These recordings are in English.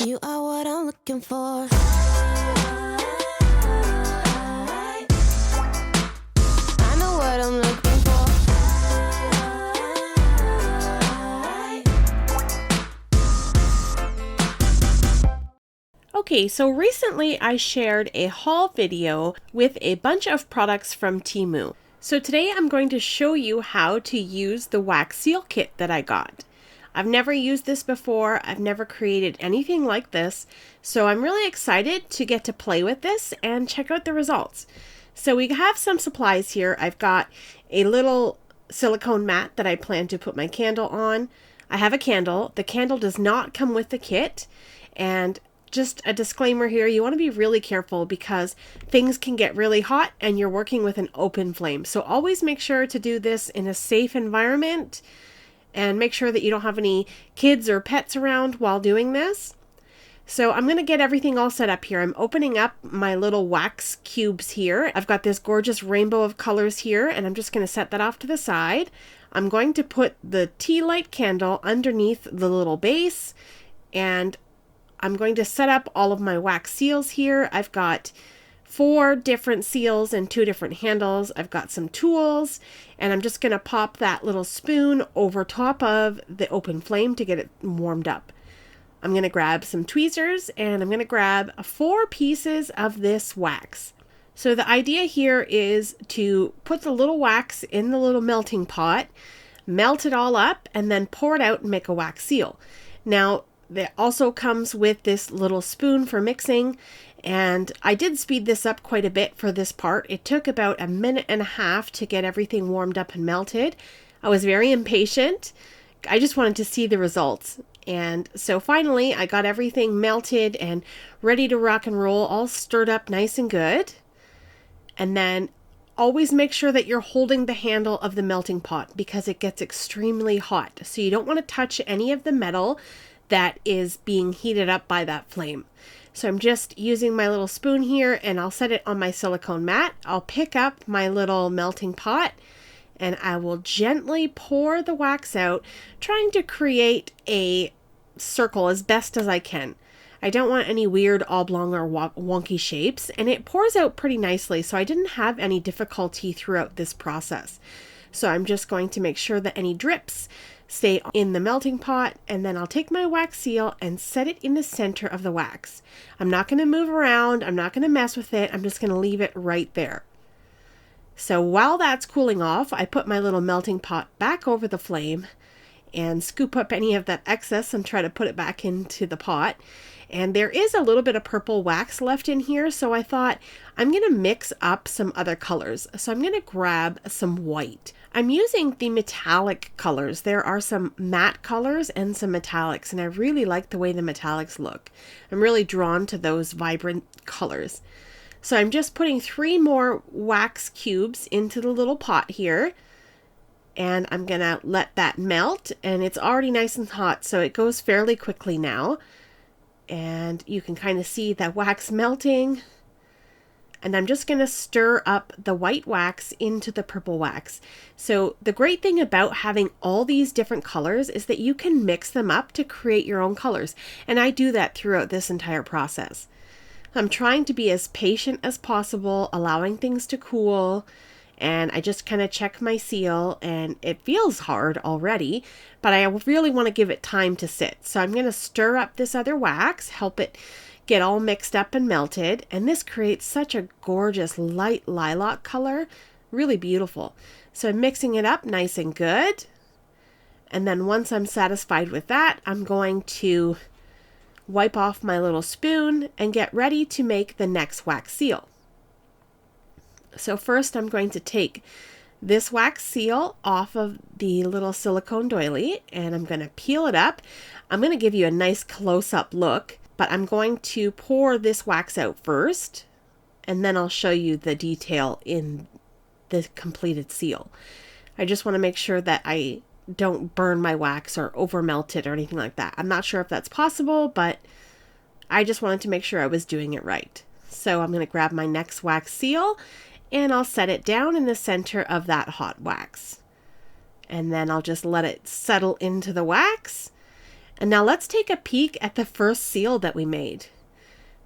You are what I'm looking for. I know what I'm looking for. Okay, so recently I shared a haul video with a bunch of products from Temu. So today I'm going to show you how to use the wax seal kit that I got. I've never used this before. I've never created anything like this. So I'm really excited to get to play with this and check out the results. So we have some supplies here. I've got a little silicone mat that I plan to put my candle on. I have a candle. The candle does not come with the kit. And just a disclaimer here, you want to be really careful because things can get really hot and you're working with an open flame. So always make sure to do this in a safe environment and make sure that you don't have any kids or pets around while doing this. So I'm going to get everything all set up here. I'm opening up my little wax cubes here. I've got this gorgeous rainbow of colors here, and I'm just going to set that off to the side. I'm going to put the tea light candle underneath the little base, and I'm going to set up all of my wax seals here. I've got 4 different seals and 2 different handles. I've got some tools, and I'm just going to pop that little spoon over top of the open flame to get it warmed up. I'm going to grab some tweezers, and I'm going to grab 4 pieces of this wax. So the idea here is to put the little wax in the little melting pot, melt it all up, and then pour it out and make a wax seal. Now, that also comes with this little spoon for mixing, and I did speed this up quite a bit for this part. It took about 1.5 minutes to get everything warmed up and melted. I was very impatient. I just wanted to see the results. And so finally I got everything melted and ready to rock and roll, all stirred up nice and good. And then always make sure that you're holding the handle of the melting pot because it gets extremely hot. So you don't want to touch any of the metal that is being heated up by that flame. So I'm just using my little spoon here, and I'll set it on my silicone mat. I'll pick up my little melting pot, and I will gently pour the wax out, trying to create a circle as best as I can. I don't want any weird oblong or wonky shapes, and it pours out pretty nicely, so I didn't have any difficulty throughout this process. So I'm just going to make sure that any drips stay in the melting pot, and then I'll take my wax seal and set it in the center of the wax. I'm not going to move around. I'm not going to mess with it. I'm just going to leave it right there. So while that's cooling off, I put my little melting pot back over the flame and scoop up any of that excess and try to put it back into the pot. And there is a little bit of purple wax left in here, so I thought I'm going to mix up some other colors. So I'm going to grab some white. I'm using the metallic colors. There are some matte colors and some metallics, and I really like the way the metallics look. I'm really drawn to those vibrant colors. So I'm just putting 3 more wax cubes into the little pot here, and I'm going to let that melt, and it's already nice and hot, so it goes fairly quickly now. And you can kind of see that wax melting. And I'm just going to stir up the white wax into the purple wax. So the great thing about having all these different colors is that you can mix them up to create your own colors. And I do that throughout this entire process. I'm trying to be as patient as possible, allowing things to cool. And I just kind of check my seal, and it feels hard already, but I really want to give it time to sit. So I'm going to stir up this other wax, help it get all mixed up and melted, and this creates such a gorgeous light lilac color, really beautiful. So I'm mixing it up nice and good, and then once I'm satisfied with that, I'm going to wipe off my little spoon and get ready to make the next wax seal. So first I'm going to take this wax seal off of the little silicone doily, and I'm going to peel it up. I'm going to give you a nice close-up look, but I'm going to pour this wax out first, and then I'll show you the detail in the completed seal. I just want to make sure that I don't burn my wax or over melt it or anything like that. I'm not sure if that's possible, but I just wanted to make sure I was doing it right. So I'm going to grab my next wax seal, and I'll set it down in the center of that hot wax. And then I'll just let it settle into the wax. And now let's take a peek at the first seal that we made.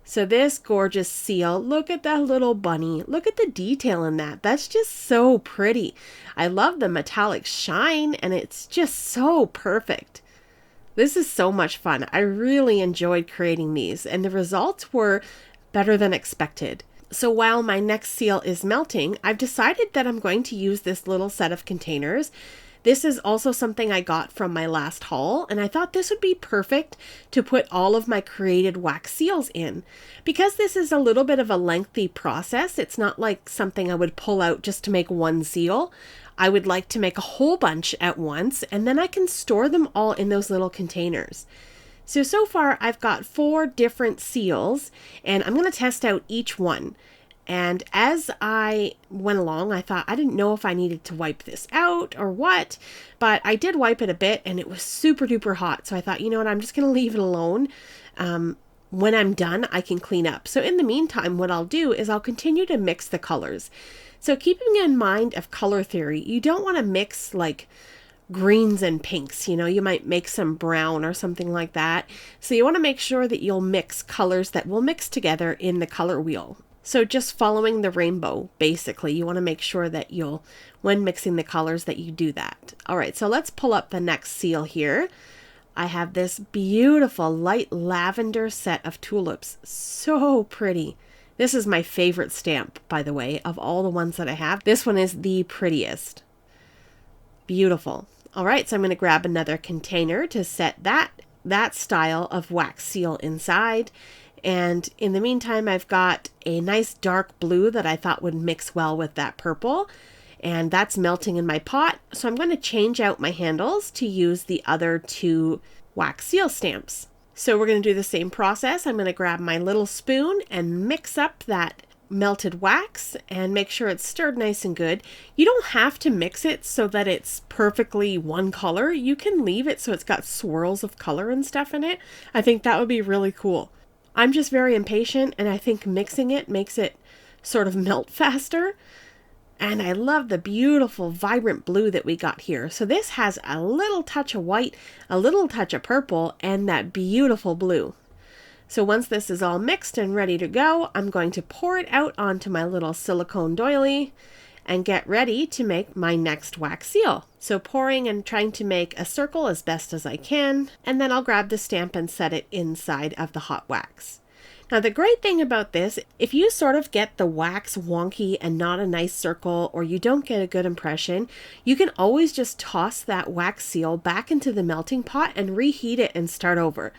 So this gorgeous seal, look at that little bunny. Look at the detail in that. That's just so pretty. I love the metallic shine and it's just so perfect. This is so much fun. I really enjoyed creating these and the results were better than expected. So while my next seal is melting, I've decided that I'm going to use this little set of containers. This is also something I got from my last haul, and I thought this would be perfect to put all of my created wax seals in. Because this is a little bit of a lengthy process, it's not like something I would pull out just to make one seal. I would like to make a whole bunch at once, and then I can store them all in those little containers. So far I've got 4 different seals, and I'm going to test out each one. And as I went along, I thought I didn't know if I needed to wipe this out or what, but I did wipe it a bit and it was super duper hot. So I thought, you know what, I'm just going to leave it alone. When I'm done, I can clean up. So in the meantime, what I'll do is I'll continue to mix the colors. So keeping in mind of color theory, you don't want to mix like greens and pinks, you know, you might make some brown or something like that. So you want to make sure that you'll mix colors that will mix together in the color wheel. So just following the rainbow, basically, you want to make sure that when mixing the colors, that you do that. All right, so let's pull up the next seal here. I have this beautiful light lavender set of tulips. So pretty. This is my favorite stamp, by the way, of all the ones that I have. This one is the prettiest. Beautiful. All right, so I'm going to grab another container to set that style of wax seal inside. And in the meantime, I've got a nice dark blue that I thought would mix well with that purple. And that's melting in my pot. So I'm going to change out my handles to use the other 2 wax seal stamps. So we're going to do the same process. I'm going to grab my little spoon and mix up that melted wax and make sure it's stirred nice and good. You don't have to mix it so that it's perfectly one color. You can leave it so it's got swirls of color and stuff in it. I think that would be really cool. I'm just very impatient and I think mixing it makes it sort of melt faster. And I love the beautiful vibrant blue that we got here. So this has a little touch of white, a little touch of purple, and that beautiful blue. So once this is all mixed and ready to go, I'm going to pour it out onto my little silicone doily and get ready to make my next wax seal. So pouring and trying to make a circle as best as I can, and then I'll grab the stamp and set it inside of the hot wax. Now the great thing about this, if you sort of get the wax wonky and not a nice circle, or you don't get a good impression, you can always just toss that wax seal back into the melting pot and reheat it and start over.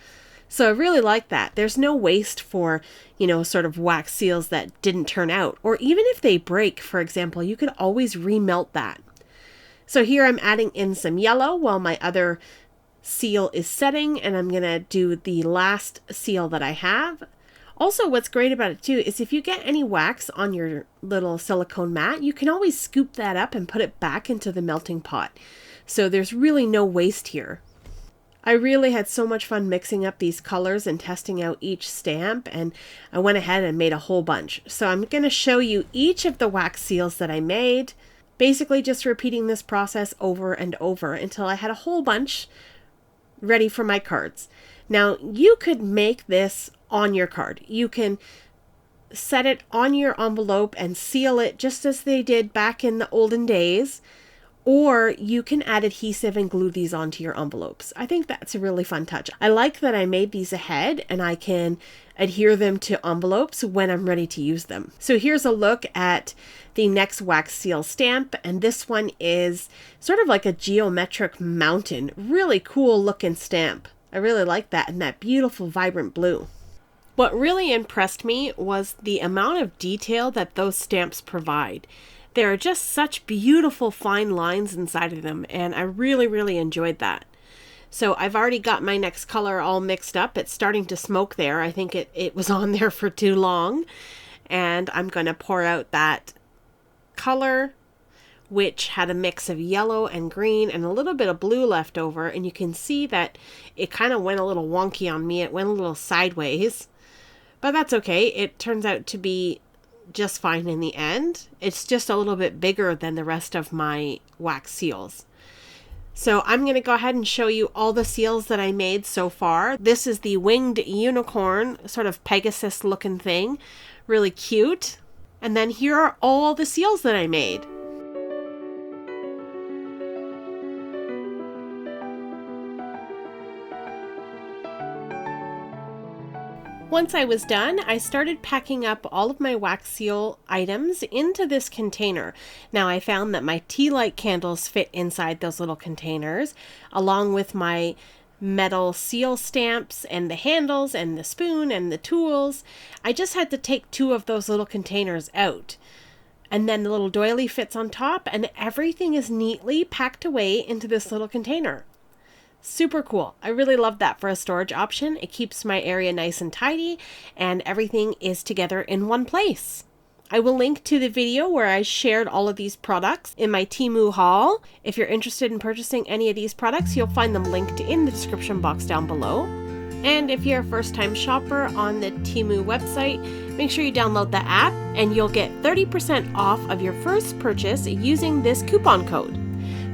So I really like that. There's no waste for, sort of wax seals that didn't turn out. Or even if they break, for example, you could always remelt that. So here I'm adding in some yellow while my other seal is setting, and I'm going to do the last seal that I have. Also, what's great about it too is if you get any wax on your little silicone mat, you can always scoop that up and put it back into the melting pot. So there's really no waste here. I really had so much fun mixing up these colors and testing out each stamp, and I went ahead and made a whole bunch. So I'm going to show you each of the wax seals that I made, basically just repeating this process over and over until I had a whole bunch ready for my cards. Now you could make this on your card. You can set it on your envelope and seal it just as they did back in the olden days. Or you can add adhesive and glue these onto your envelopes. I think that's a really fun touch. I like that I made these ahead and I can adhere them to envelopes when I'm ready to use them. So here's a look at the next wax seal stamp, and this one is sort of like a geometric mountain. Really cool looking stamp. I really like that, and that beautiful vibrant blue. What really impressed me was the amount of detail that those stamps provide. There are just such beautiful fine lines inside of them, and I really, really enjoyed that. So I've already got my next color all mixed up. It's starting to smoke there. I think it was on there for too long. And I'm going to pour out that color, which had a mix of yellow and green and a little bit of blue left over. And you can see that it kind of went a little wonky on me. It went a little sideways, but that's okay. It turns out to be just fine in the end. It's just a little bit bigger than the rest of my wax seals. So I'm going to go ahead and show you all the seals that I made so far. This is the winged unicorn, sort of Pegasus looking thing. Really cute. And then here are all the seals that I made. Once I was done, I started packing up all of my wax seal items into this container. Now I found that my tea light candles fit inside those little containers, along with my metal seal stamps and the handles and the spoon and the tools. I just had to take 2 of those little containers out. And then the little doily fits on top, and everything is neatly packed away into this little container. Super cool. I really love that for a storage option. It keeps my area nice and tidy, and everything is together in one place. I will link to the video where I shared all of these products in my Temu haul. If you're interested in purchasing any of these products, you'll find them linked in the description box down below. And if you're a first-time shopper on the Temu website, make sure you download the app and you'll get 30% off of your first purchase using this coupon code.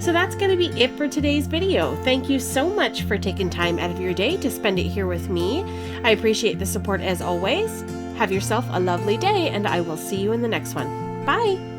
So that's going to be it for today's video. Thank you so much for taking time out of your day to spend it here with me. I appreciate the support as always. Have yourself a lovely day, and I will see you in the next one. Bye!